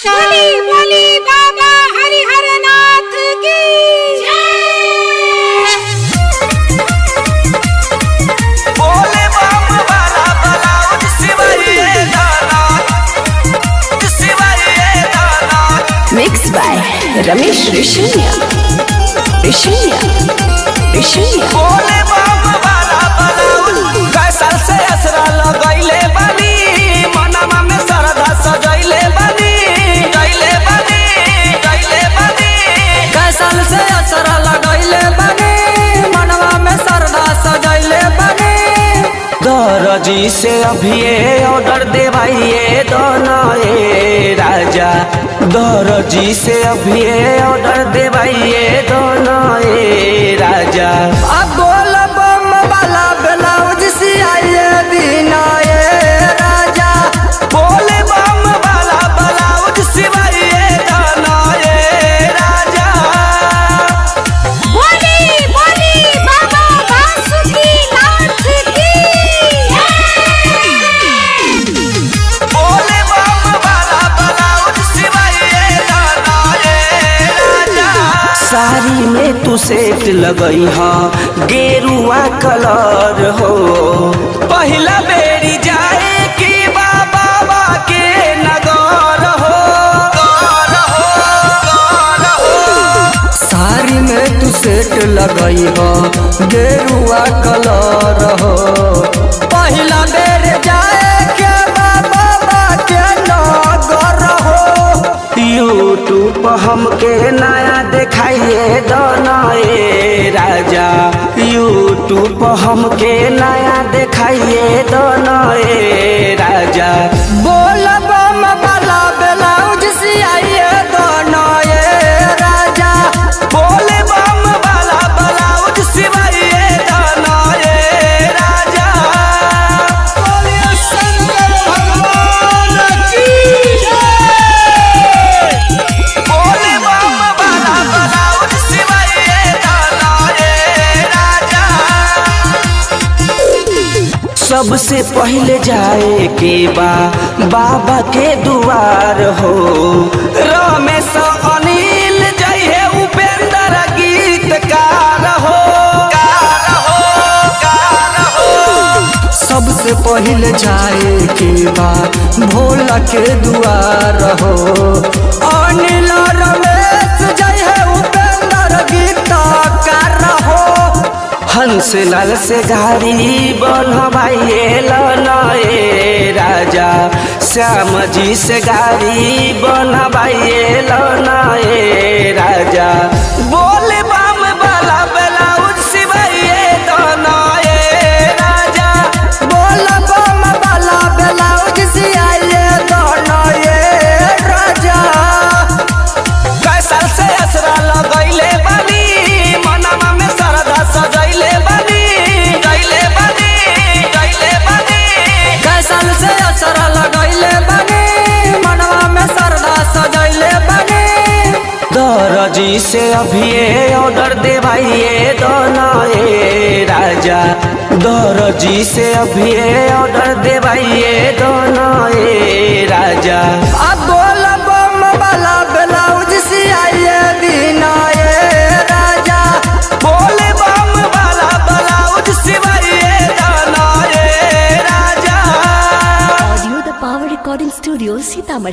बोली बोली बाबा हरिहर नाथ की बोले बम वाला ब्लाउज सिवाइए दाना Mixed by Ramesh Rishania. बोले बम वाला ब्लाउज कैसा से असरा लगैले बानी मनवा में श्रद्धा सजैले बानी कैसा से असरा लगैले बानी मनवा में श्रद्धा सजैले बानी। दरजी से अभी ऑर्डर देवाइए दोनों राजा, दरजी से अभी ऑर्डर देवाइए दोनों राजा। अब बोल बम वाला ब्लाउज सियाइए दीना राजा। बोले बम वाला ब्लाउज सिवाइए दोनों राजा। बोली बोली बाबा बासुकी नाथ की बोले बम वाला ब्लाउज सिवाइए दोनों राजा। साड़ी में तू सेट लगई हा गेरुआ कलर हो, पहला बेरी जाए कि बाबा के नगर हो। साड़ी में तू सेट लगई हो गेरुआ कलर हो, पहला बेर जाए के बाबा के नगर हो। यूट्यूब पर हमके नया दिखाइए दोनों राजा, यूट्यूब पर हमके नया दिखाइए दोनों राजा। बोल बम वाला ब्लाउज सियाइए दोनों राजा। बोले बम वाला ब्लाउज सिवाइए दोनों राजा। बोलिए शंकर भगवान की जय। बोले बम वाला ब्लाउज सिवाइए दोनों राजा। सबसे पहले जाए के बाबा के दुआर हो, रमेश अनिल जय है उपेंद्र गीतकार हो। सबसे पहले जाए के बाद भोला के दुआर हो, अनिल रमेश जय है उपेंद्र गीतकार हो। हंसलाल से गाड़ी बनवाइए लनए राजा, श्याम जी से गाड़ी बनवाइए लनए राजा। बोले बम वाला ब्लाउज सिवाइए दोनों राजा। बोल बम वाला ब्लाउज सियाइए दोनों राजा। कैसा से असरा लगैले बानी मनवा में श्रद्धा सजैले बानी। कैसा से असरा लगैले बानी मनवा में श्रद्धा सजैले बानी। दरजी से अभी ऑर्डर देवाइए दोनों राजा, दरजी से अभी ऑर्डर देवाइए दोनों राजा। अब बोल बम वाला ब्लाउज सियाइए दीना राजा। बोले बम वाला ब्लाउज सिवाइए दोनों राजा। Audio the Power Recording Studio, Sitamarhi.